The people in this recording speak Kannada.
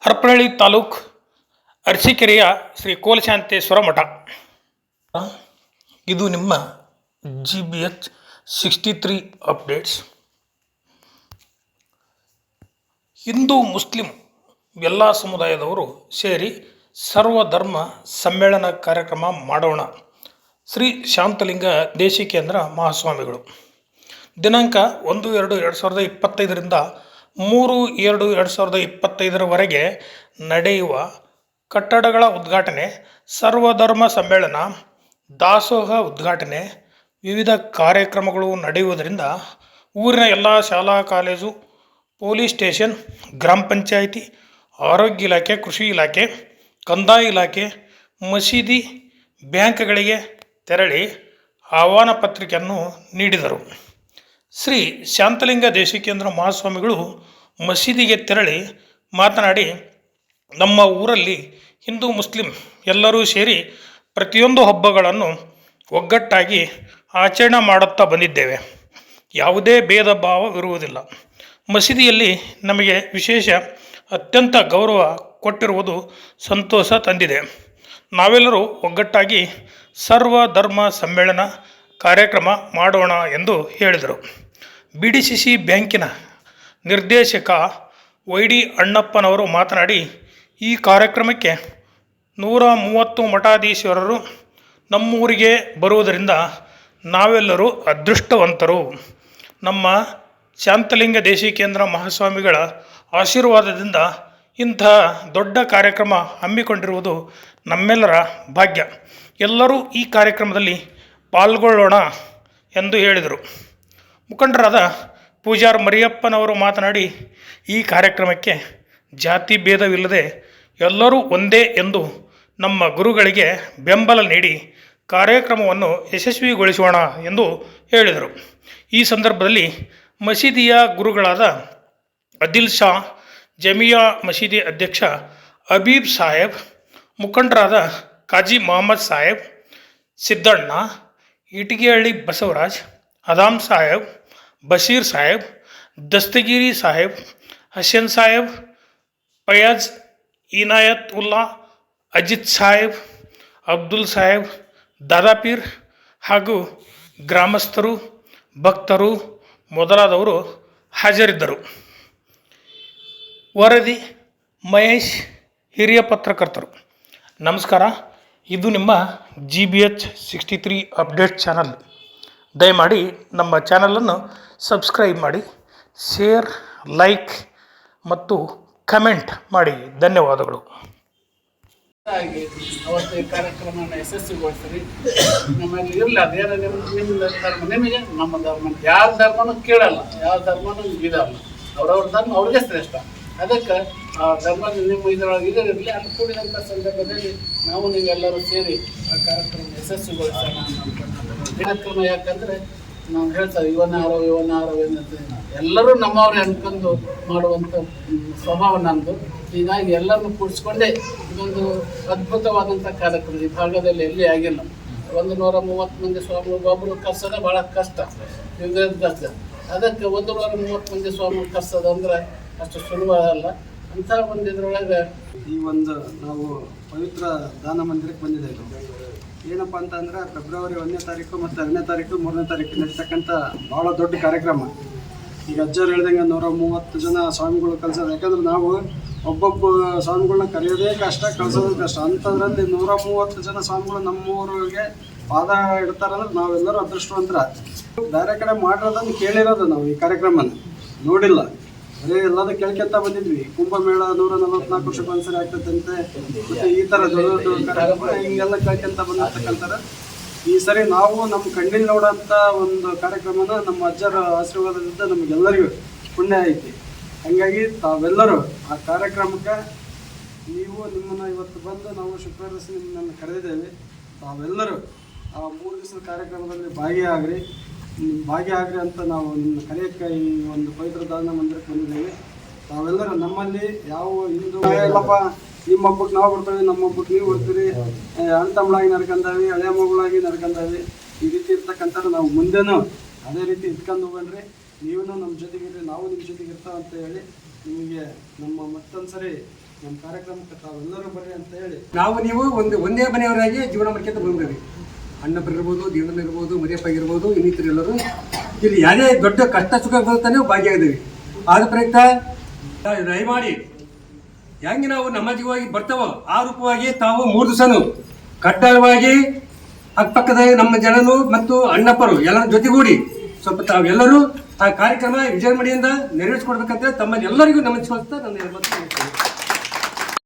ಹರಪನಹಳ್ಳಿ ತಾಲೂಕು ಅರಸೀಕೆರೆಯ ಶ್ರೀ ಕೋಲಶಾಂತೇಶ್ವರ ಮಠ. ಇದು ನಿಮ್ಮ GBH 63 ಅಪ್ಡೇಟ್ಸ್. ಹಿಂದೂ ಮುಸ್ಲಿಂ ಎಲ್ಲ ಸಮುದಾಯದವರು ಸೇರಿ ಸರ್ವಧರ್ಮ ಸಮ್ಮೇಳನ ಕಾರ್ಯಕ್ರಮ ಮಾಡೋಣ. ಶ್ರೀ ಶಾಂತಲಿಂಗ ದೇಶಿಕೇಂದ್ರ ಮಹಾಸ್ವಾಮಿಗಳು. ದಿನಾಂಕ 1-2-2025ರಿಂದ 3-2-2025 ನಡೆಯುವ ಕಟ್ಟಡಗಳ ಉದ್ಘಾಟನೆ, ಸರ್ವಧರ್ಮ ಸಮ್ಮೇಳನ, ದಾಸೋಹ ಉದ್ಘಾಟನೆ, ವಿವಿಧ ಕಾರ್ಯಕ್ರಮಗಳು ನಡೆಯುವುದರಿಂದ ಊರಿನ ಎಲ್ಲ ಶಾಲಾ ಕಾಲೇಜು, ಪೊಲೀಸ್ ಸ್ಟೇಷನ್, ಗ್ರಾಮ ಪಂಚಾಯಿತಿ, ಆರೋಗ್ಯ ಇಲಾಖೆ, ಕೃಷಿ ಇಲಾಖೆ, ಕಂದಾಯ ಇಲಾಖೆ, ಮಸೀದಿ, ಬ್ಯಾಂಕ್ಗಳಿಗೆ ತೆರಳಿ ಆಹ್ವಾನ ಪತ್ರಿಕೆಯನ್ನು ನೀಡಿದರು. ಶ್ರೀ ಶಾಂತಲಿಂಗ ದೇಶಿಕೇಂದ್ರ ಮಹಾಸ್ವಾಮಿಗಳು ಮಸೀದಿಗೆ ತೆರಳಿ ಮಾತನಾಡಿ, ನಮ್ಮ ಊರಲ್ಲಿ ಹಿಂದೂ ಮುಸ್ಲಿಂ ಎಲ್ಲರೂ ಸೇರಿ ಪ್ರತಿಯೊಂದು ಹಬ್ಬಗಳನ್ನು ಒಗ್ಗಟ್ಟಾಗಿ ಆಚರಣೆ ಮಾಡುತ್ತಾ ಬಂದಿದ್ದೇವೆ. ಯಾವುದೇ ಭೇದ ಭಾವವಿರುವುದಿಲ್ಲ. ಮಸೀದಿಯಲ್ಲಿ ನಮಗೆ ವಿಶೇಷ ಅತ್ಯಂತ ಗೌರವ ಕೊಟ್ಟಿರುವುದು ಸಂತೋಷ ತಂದಿದೆ. ನಾವೆಲ್ಲರೂ ಒಗ್ಗಟ್ಟಾಗಿ ಸರ್ವ ಧರ್ಮ ಸಮ್ಮೇಳನ ಕಾರ್ಯಕ್ರಮ ಮಾಡೋಣ ಎಂದು ಹೇಳಿದರು. BDCC ಬ್ಯಾಂಕಿನ ನಿರ್ದೇಶಕ YD ಅಣ್ಣಪ್ಪನವರು ಮಾತನಾಡಿ, ಈ ಕಾರ್ಯಕ್ರಮಕ್ಕೆ 130 ಮಠಾಧೀಶ್ವರರು ನಮ್ಮೂರಿಗೆ ಬರುವುದರಿಂದ ನಾವೆಲ್ಲರೂ ಅದೃಷ್ಟವಂತರು. ನಮ್ಮ ಶಾಂತಲಿಂಗ ದೇಶಿಕೇಂದ್ರ ಮಹಾಸ್ವಾಮಿಗಳ ಆಶೀರ್ವಾದದಿಂದ ಇಂತಹ ದೊಡ್ಡ ಕಾರ್ಯಕ್ರಮ ಹಮ್ಮಿಕೊಂಡಿರುವುದು ನಮ್ಮೆಲ್ಲರ ಭಾಗ್ಯ. ಎಲ್ಲರೂ ಈ ಕಾರ್ಯಕ್ರಮದಲ್ಲಿ ಪಾಲ್ಗೊಳ್ಳೋಣ ಎಂದು ಹೇಳಿದರು. ಮುಖಂಡರಾದ ಪೂಜಾರ್ ಮರಿಯಪ್ಪನವರು ಮಾತನಾಡಿ, ಈ ಕಾರ್ಯಕ್ರಮಕ್ಕೆ ಜಾತಿ ಭೇದವಿಲ್ಲದೆ ಎಲ್ಲರೂ ಒಂದೇ ಎಂದು ನಮ್ಮ ಗುರುಗಳಿಗೆ ಬೆಂಬಲ ನೀಡಿ ಕಾರ್ಯಕ್ರಮವನ್ನು ಯಶಸ್ವಿಗೊಳಿಸೋಣ ಎಂದು ಹೇಳಿದರು. ಈ ಸಂದರ್ಭದಲ್ಲಿ ಮಸೀದಿಯ ಗುರುಗಳಾದ ಅದಿಲ್ ಶಾ, ಜಮಿಯಾ ಮಸೀದಿ ಅಧ್ಯಕ್ಷ ಹಬೀಬ್ ಸಾಹೇಬ್, ಮುಖಂಡರಾದ ಕಾಜಿ ಮೊಹಮ್ಮದ್ ಸಾಹೇಬ್, ಸಿದ್ದಣ್ಣ, ಇಟಗಿಹಳ್ಳಿ ಬಸವರಾಜ್, ಅದಾಮ್ ಸಾಹೇಬ್, ಬಶೀರ್ ಸಾಹೇಬ್, ದಸ್ತಗಿರಿ ಸಾಹೇಬ್, ಹಸನ್ ಸಾಹೇಬ್, ಫಯಾಜ್, ಇನಾಯತ್ ಉಲ್ಲಾ, ಅಜಿತ್ ಸಾಹೇಬ್, ಅಬ್ದುಲ್ ಸಾಹೇಬ್, ದಾದಾಪೀರ್ ಹಾಗೂ ಗ್ರಾಮಸ್ಥರು, ಭಕ್ತರು ಮೊದಲಾದವರು ಹಾಜರಿದ್ದರು. ವರದಿ ಮಹೇಶ್, ಹಿರಿಯ ಪತ್ರಕರ್ತರು. ನಮಸ್ಕಾರ. ಇದು ನಿಮ್ಮ GBH 63 ಅಪ್ಡೇಟ್ ಚಾನಲ್. ದಯಮಾಡಿ ನಮ್ಮ ಚಾನಲನ್ನು ಸಬ್ಸ್ಕ್ರೈಬ್ ಮಾಡಿ, ಶೇರ್, ಲೈಕ್ ಮತ್ತು ಕಮೆಂಟ್ ಮಾಡಿ. ಧನ್ಯವಾದಗಳು. ಅವತ್ತು ಈ ಕಾರ್ಯಕ್ರಮವನ್ನು ಯಶಸ್ವಿಗೊಳಿಸ್ರಿ. ನಮ್ಮಲ್ಲಿ ಇರಲಿ ಅದೇನೋ ನಿಮ್ಮ ಧರ್ಮ ನಿಮಗೆ, ನಮ್ಮ ಧರ್ಮ ಯಾವ ಧರ್ಮನೂ ಕೇಳಲ್ಲ, ಯಾವ ಧರ್ಮನೂ ಇದಲ್ಲ. ಅವ್ರವ್ರ ಧರ್ಮ ಅವ್ರಿಗೆ ಶ್ರೇಷ್ಠ. ಅದಕ್ಕೆ ಆ ಧರ್ಮ ನಿಮ್ಮ ಇದರೊಳಗೆ ಇರಲಿ. ಅಲ್ಲಿ ಕೂಡಿದಂಥ ಸಂದರ್ಭದಲ್ಲಿ ನಾವು ನೀವೆಲ್ಲರೂ ಸೇರಿ ಆ ಕಾರ್ಯಕ್ರಮ ಯಶಸ್ವಿಗೊಳಿಸೋಣ. ಕಾರ್ಯಕ್ರಮ ಯಾಕಂದರೆ ನಾವು ಹೇಳ್ತೇವೆ ಇವನಾರೋ ಏನಂತ, ಎಲ್ಲರೂ ನಮ್ಮವ್ರೆ ಅನ್ಕೊಂಡು ಮಾಡುವಂಥ ಸ್ವಭಾವ ನಮ್ಮದು. ಹೀಗಾಗಿ ಎಲ್ಲರನ್ನು ಕೂಡಿಸ್ಕೊಂಡೇ ಇದೊಂದು ಅದ್ಭುತವಾದಂಥ ಕಾರ್ಯಕ್ರಮ ಈ ಭಾಗದಲ್ಲಿ ಎಲ್ಲಿ ಆಗಿಲ್ಲ. 130 ಮಂದಿ ಸ್ವಾಮಿಗಳು ಒಬ್ಬರು ಕರ್ಸೋದೇ ಭಾಳ ಕಷ್ಟ, ಕಷ್ಟ. ಅದಕ್ಕೆ 130 ಮಂದಿ ಸ್ವಾಮಿಗಳು ಕರ್ಸೋದಂದ್ರೆ ಅಷ್ಟು ಸುಲಭ ಅಲ್ಲ. ಅಂಥ ಒಂದು ಇದರೊಳಗೆ ಈ ಒಂದು ನಾವು ಪವಿತ್ರ ದಾನ ಮಂದಿರಕ್ಕೆ ಬಂದಿದ್ದೇವೆ. ಏನಪ್ಪ ಅಂತಂದರೆ ಫೆಬ್ರವರಿ 1ನೇ ತಾರೀಕು ಮತ್ತು 2ನೇ ತಾರೀಕು 3ನೇ ತಾರೀಕು ನಡೀತಕ್ಕಂಥ ಭಾಳ ದೊಡ್ಡ ಕಾರ್ಯಕ್ರಮ. ಈಗ ಅಜ್ಜರು ಹೇಳ್ದಂಗೆ 130 ಜನ ಸ್ವಾಮಿಗಳು ಕಲಿಸೋದು. ಯಾಕಂದ್ರೆ ನಾವು ಒಬ್ಬೊಬ್ಬ ಸ್ವಾಮಿಗಳನ್ನ ಕರೆಯೋದೇ ಕಷ್ಟ, ಕಳಿಸೋದು ಕಷ್ಟ. ಅಂಥದ್ರಲ್ಲಿ 130 ಜನ ಸ್ವಾಮಿಗಳು ನಮ್ಮೂರಿಗೆ ಪಾದ ಇಡ್ತಾರಂದ್ರೆ ನಾವೆಲ್ಲರೂ ಅದೃಷ್ಟವಂತರ. ಬೇರೆ ಕಡೆ ಮಾಡಿರೋದನ್ನು ಕೇಳಿರೋದು, ನಾವು ಈ ಕಾರ್ಯಕ್ರಮನ ನೋಡಿಲ್ಲ. ಅದೇ ಎಲ್ಲದೂ ಕೇಳ್ಕೊಂತ ಬಂದಿದ್ವಿ. ಕುಂಭಮೇಳ 144 ವರ್ಷಕ್ಕೆ ಒಂದ್ಸರಿ ಆಗ್ತದಂತೆ, ಮತ್ತು ಈ ಥರ ದೊಡ್ಡ ದೊಡ್ಡ ಕಾರ್ಯಕ್ರಮ ಹಿಂಗೆಲ್ಲ ಕೇಳ್ಕೊಂತ ಬಂದಿರ್ತಕ್ಕಂಥರ. ಈ ಸರಿ ನಾವು ನಮ್ಮ ಕಣ್ಣಿಗೆ ನೋಡೋಂಥ ಒಂದು ಕಾರ್ಯಕ್ರಮನ ನಮ್ಮ ಅಜ್ಜರ ಆಶೀರ್ವಾದದಿಂದ ನಮಗೆಲ್ಲರಿಗೂ ಪುಣ್ಯ ಐತಿ. ಹಾಗಾಗಿ ತಾವೆಲ್ಲರೂ ಆ ಕಾರ್ಯಕ್ರಮಕ್ಕೆ ನೀವು ನಿಮ್ಮನ್ನು ಇವತ್ತು ಬಂದು ನಾವು ಶುಕ್ರವಾರ ನಿಮ್ಮನ್ನು ಕರೆದಿದ್ದೇವೆ. ತಾವೆಲ್ಲರೂ ಆ 3 ದಿವಸದ ಕಾರ್ಯಕ್ರಮದಲ್ಲಿ ಭಾಗಿಯಾಗ್ರಿ ಅಂತ ನಾವು ನಿಮ್ಮ ಕರೆಯಕ್ಕೆ ಈ ಒಂದು ಪವಿತ್ರ ದಾನ ಮಂದಿರಕ್ಕೆ ಬಂದಿದ್ದೇವೆ. ತಾವೆಲ್ಲರೂ ನಮ್ಮಲ್ಲಿ ಯಾವ ಹಿಂದೂ ಎಲ್ಲಪ್ಪ, ನಿಮ್ಮ ಹಬ್ಬಕ್ಕೆ ನಾವು ಬರ್ತೀವಿ, ನಮ್ಮ ಹಬ್ಬಕ್ಕೆ ನೀವು ಬರ್ತೀರಿ, ಅಣ್ಣ ತಮ್ಮಳಾಗಿ ನಡ್ಕೊಂಡಾವಿ, ಹಳೆಯ ಮಗಳಾಗಿ ನಡ್ಕೊಂಡಾವಿ. ಈ ರೀತಿ ಇರ್ತಕ್ಕಂಥ ನಾವು ಮುಂದೆನೂ ಅದೇ ರೀತಿ ಇಟ್ಕೊಂಡು ಹೋಗಣ್ರಿ. ನೀವು ನಮ್ಮ ಜೊತೆಗಿರ್ರಿ, ನಾವು ನಿಮ್ಮ ಜೊತೆಗೆ ಇರ್ತಾವೆ ಅಂತ ಹೇಳಿ ನಿಮಗೆ ನಮ್ಮ ಮತ್ತೊಂದ್ಸರಿ ನಮ್ಮ ಕಾರ್ಯಕ್ರಮಕ್ಕೆ ತಾವೆಲ್ಲರೂ ಬರ್ರಿ ಅಂತ ಹೇಳಿ ನಾವು ನೀವು ಒಂದೇ ಮನೆಯವರಾಗಿ ಜೀವನ ಮಾಡ್ಕೊಂತ ಬಂದ್ರಿ. ಅಣ್ಣಪ್ಪರಿರ್ಬೋದು, ದೇವನಲ್ಲಿರ್ಬೋದು, ಮರಿಯಪ್ಪಾಗಿರ್ಬೋದು, ಇನ್ನಿತರೆಲ್ಲರೂ ಇಲ್ಲಿ ಯಾವುದೇ ದೊಡ್ಡ ಕಷ್ಟ ಸುಖ ಬರುತ್ತಾ ನೀವು ಭಾಗಿಯಾಗಿದ್ದೀವಿ. ಆದ ಪ್ರಯುಕ್ತ ದಯಮಾಡಿ ಹೆಂಗೆ ನಾವು ನಮ್ಮ ಜೀವವಾಗಿ ಬರ್ತಾವೋ ಆ ರೂಪವಾಗಿ ತಾವು 3 ದಿವಸನೂ ಕಡ್ಡಾಯವಾಗಿ ಅಕ್ಕಪಕ್ಕದ ನಮ್ಮ ಜನರು ಮತ್ತು ಅಣ್ಣಪ್ಪರು ಎಲ್ಲರ ಜೊತೆಗೂಡಿ ಸ್ವಲ್ಪ ತಾವೆಲ್ಲರೂ ಆ ಕಾರ್ಯಕ್ರಮ ವಿಜೃಂಭಣೆಯಿಂದ ನೆರವೇರಿಸಿಕೊಡ್ಬೇಕಂತ ತಮ್ಮಲ್ಲಿ ಎಲ್ಲರಿಗೂ ನಮಸ್ಕರಿಸ್ತಾ ನನ್ನ